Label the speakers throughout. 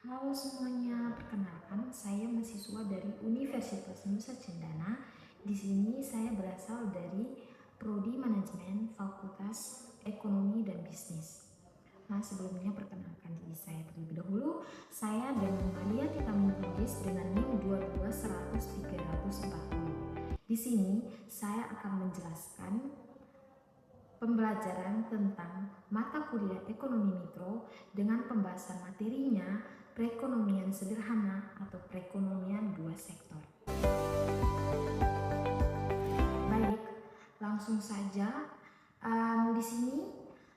Speaker 1: Halo semuanya, perkenalkan saya mahasiswa dari Universitas Nusa Cendana. Di sini saya berasal dari Prodi Manajemen Fakultas Ekonomi dan Bisnis. Nah, sebelumnya perkenalkan diri saya terlebih dahulu. Saya dan Malia Titamuntulis dengan NIM 22100-340. Di sini saya akan menjelaskan pembelajaran tentang mata kuliah ekonomi mikro dengan pembahasan materinya perekonomian sederhana atau perekonomian dua sektor. Baik, langsung saja. Di sini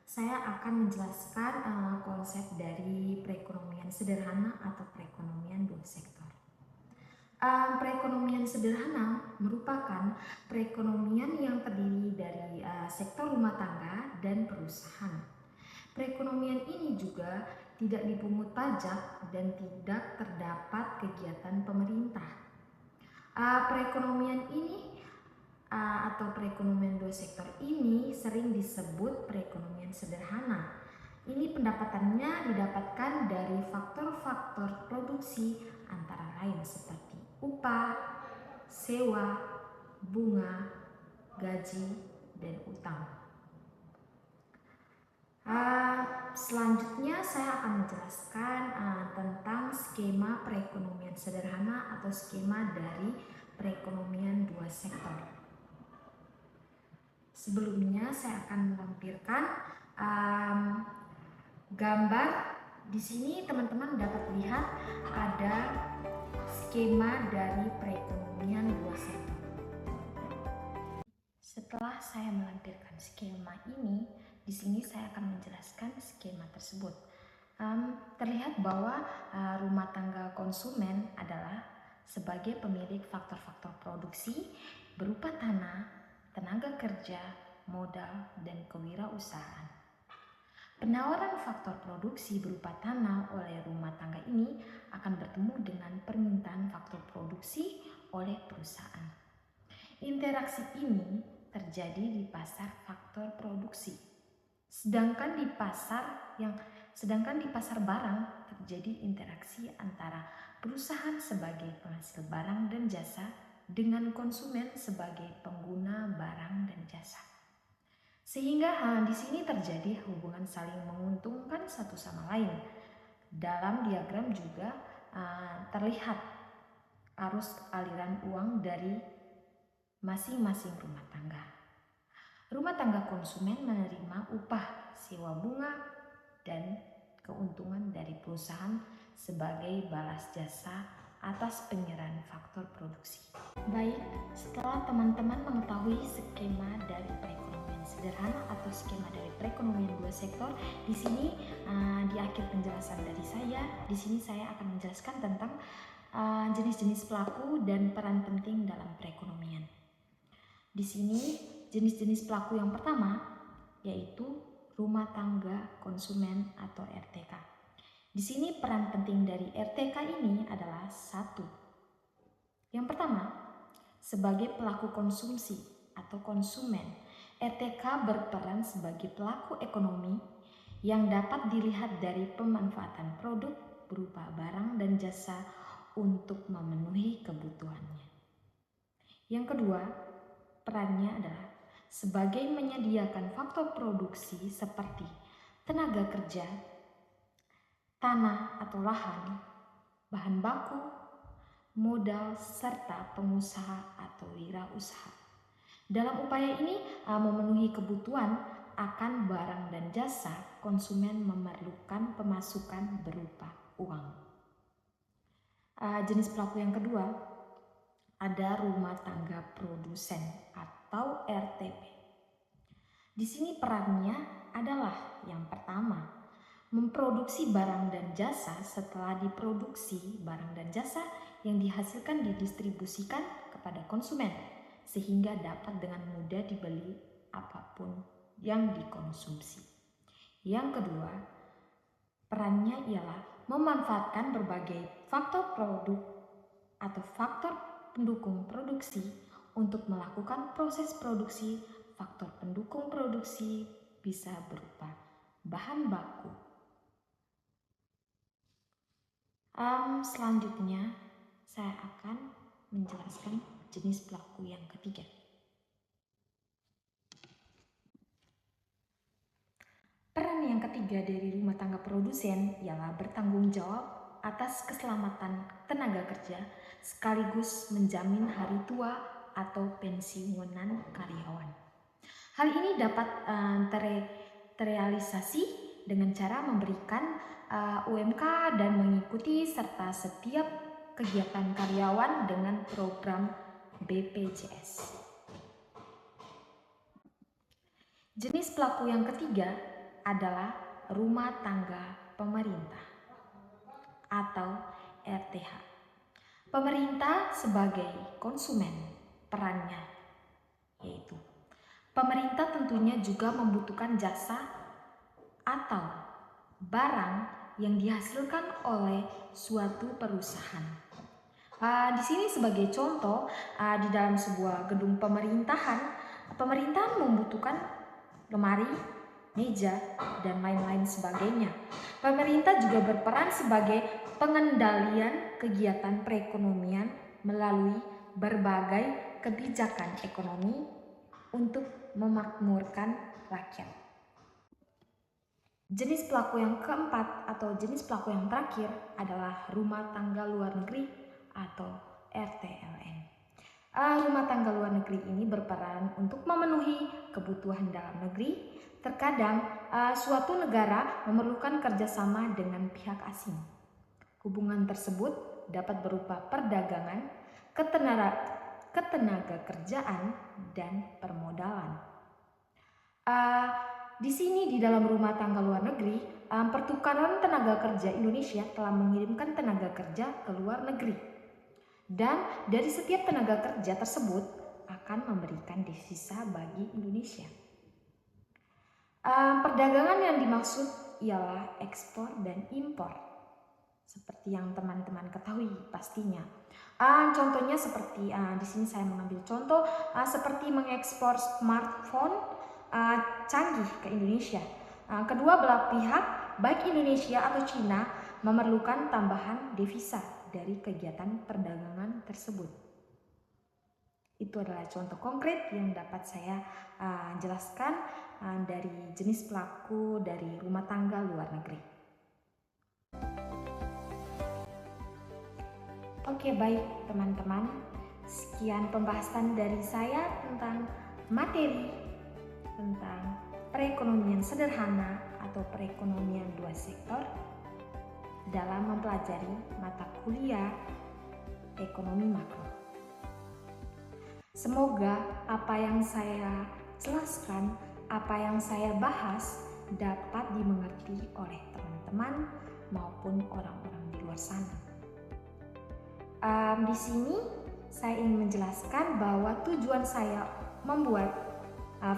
Speaker 1: saya akan menjelaskan konsep dari perekonomian sederhana atau perekonomian dua sektor. Perekonomian sederhana merupakan perekonomian yang terdiri dari sektor rumah tangga dan perusahaan. Perekonomian ini juga tidak dipungut pajak dan tidak terdapat kegiatan pemerintah. Perekonomian ini atau perekonomian dua sektor ini sering disebut perekonomian sederhana. Ini pendapatannya didapatkan dari faktor-faktor produksi antara lain seperti upah, sewa, bunga, gaji, dan utang. Selanjutnya saya akan menjelaskan tentang skema perekonomian sederhana atau skema dari perekonomian dua sektor. Sebelumnya saya akan melampirkan gambar. Di sini teman-teman dapat lihat ada skema dari perekonomian dua sektor. Setelah saya melampirkan skema ini, di sini saya akan menjelaskan skema tersebut. Terlihat bahwa rumah tangga konsumen adalah sebagai pemilik faktor-faktor produksi berupa tanah, tenaga kerja, modal, dan kewirausahaan. Penawaran faktor produksi berupa tanah oleh rumah tangga ini akan bertemu dengan permintaan faktor produksi oleh perusahaan. Interaksi ini terjadi di pasar faktor produksi. Sedangkan di pasar barang terjadi interaksi antara perusahaan sebagai penghasil barang dan jasa dengan konsumen sebagai pengguna barang dan jasa. Sehingga di sini terjadi hubungan saling menguntungkan satu sama lain. Dalam diagram juga terlihat arus aliran uang dari masing-masing rumah tangga. Rumah tangga konsumen menerima upah, sewa bunga, dan keuntungan dari perusahaan sebagai balas jasa atas penyerahan faktor produksi. Baik, setelah teman-teman mengetahui skema dari perekonomian sederhana atau skema dari perekonomian dua sektor, di sini di akhir penjelasan dari saya, di sini saya akan menjelaskan tentang jenis-jenis pelaku dan peran penting dalam perekonomian. Di sini jenis-jenis pelaku yang pertama yaitu rumah tangga konsumen atau RTK. Di sini peran penting dari RTK ini adalah satu. Yang pertama, sebagai pelaku konsumsi atau konsumen, RTK berperan sebagai pelaku ekonomi yang dapat dilihat dari pemanfaatan produk berupa barang dan jasa untuk memenuhi kebutuhannya. Yang kedua, perannya adalah sebagai menyediakan faktor produksi seperti tenaga kerja, tanah atau lahan, bahan baku, modal, serta pengusaha atau wirausaha. Dalam upaya ini memenuhi kebutuhan akan barang dan jasa, konsumen memerlukan pemasukan berupa uang. Jenis pelaku yang kedua ada rumah tangga produsen atau RTP. Di sini perannya adalah yang pertama, memproduksi barang dan jasa. Setelah diproduksi, barang dan jasa yang dihasilkan didistribusikan kepada konsumen sehingga dapat dengan mudah dibeli apapun yang dikonsumsi. Yang kedua, perannya ialah memanfaatkan berbagai faktor produk atau faktor pendukung produksi untuk melakukan proses produksi. Faktor pendukung produksi bisa berupa bahan baku, Selanjutnya saya akan menjelaskan jenis pelaku yang ketiga. Peran yang ketiga dari rumah tangga produsen ialah bertanggung jawab atas keselamatan tenaga kerja sekaligus menjamin hari tua atau pensiunan karyawan. Hal ini dapat terrealisasi dengan cara memberikan UMK dan mengikuti serta setiap kegiatan karyawan dengan program BPJS. Jenis pelaku yang ketiga adalah rumah tangga pemerintah atau RTH. Pemerintah sebagai konsumen, perannya yaitu pemerintah tentunya juga membutuhkan jasa atau barang yang dihasilkan oleh suatu perusahaan. Di sini sebagai contoh, di dalam sebuah gedung pemerintahan, pemerintah membutuhkan lemari, meja, dan lain-lain sebagainya. Pemerintah juga berperan sebagai pengendalian kegiatan perekonomian melalui berbagai kebijakan ekonomi untuk memakmurkan rakyat. Jenis pelaku yang keempat atau jenis pelaku yang terakhir adalah rumah tangga luar negeri atau RTLN. Rumah tangga luar negeri ini berperan untuk memenuhi kebutuhan dalam negeri. Terkadang suatu negara memerlukan kerjasama dengan pihak asing. Hubungan tersebut dapat berupa perdagangan, ketenaga kerjaan, dan permodalan. Di sini di dalam rumah tangga luar negeri, pertukaran tenaga kerja Indonesia telah mengirimkan tenaga kerja ke luar negeri. Dan dari setiap tenaga kerja tersebut akan memberikan devisa bagi Indonesia. Perdagangan yang dimaksud ialah ekspor dan impor. Seperti yang teman-teman ketahui pastinya. Contohnya seperti di sini saya mengambil contoh seperti mengekspor smartphone canggih ke Indonesia. Kedua belah pihak, baik Indonesia atau Cina, memerlukan tambahan devisa dari kegiatan perdagangan tersebut. Itu adalah contoh konkret yang dapat saya jelaskan dari jenis pelaku dari rumah tangga luar negeri. Oke, baik teman-teman, sekian pembahasan dari saya tentang materi tentang perekonomian sederhana atau perekonomian dua sektor dalam mempelajari mata kuliah ekonomi makro. Semoga apa yang saya jelaskan, apa yang saya bahas dapat dimengerti oleh teman-teman maupun orang-orang di luar sana. Di sini saya ingin menjelaskan bahwa tujuan saya membuat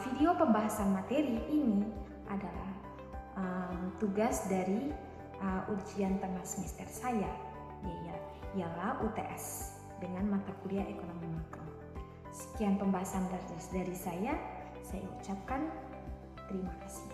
Speaker 1: video pembahasan materi ini adalah tugas dari ujian tengah semester saya, ialah UTS dengan mata kuliah ekonomi makro. Sekian pembahasan dari saya ucapkan terima kasih.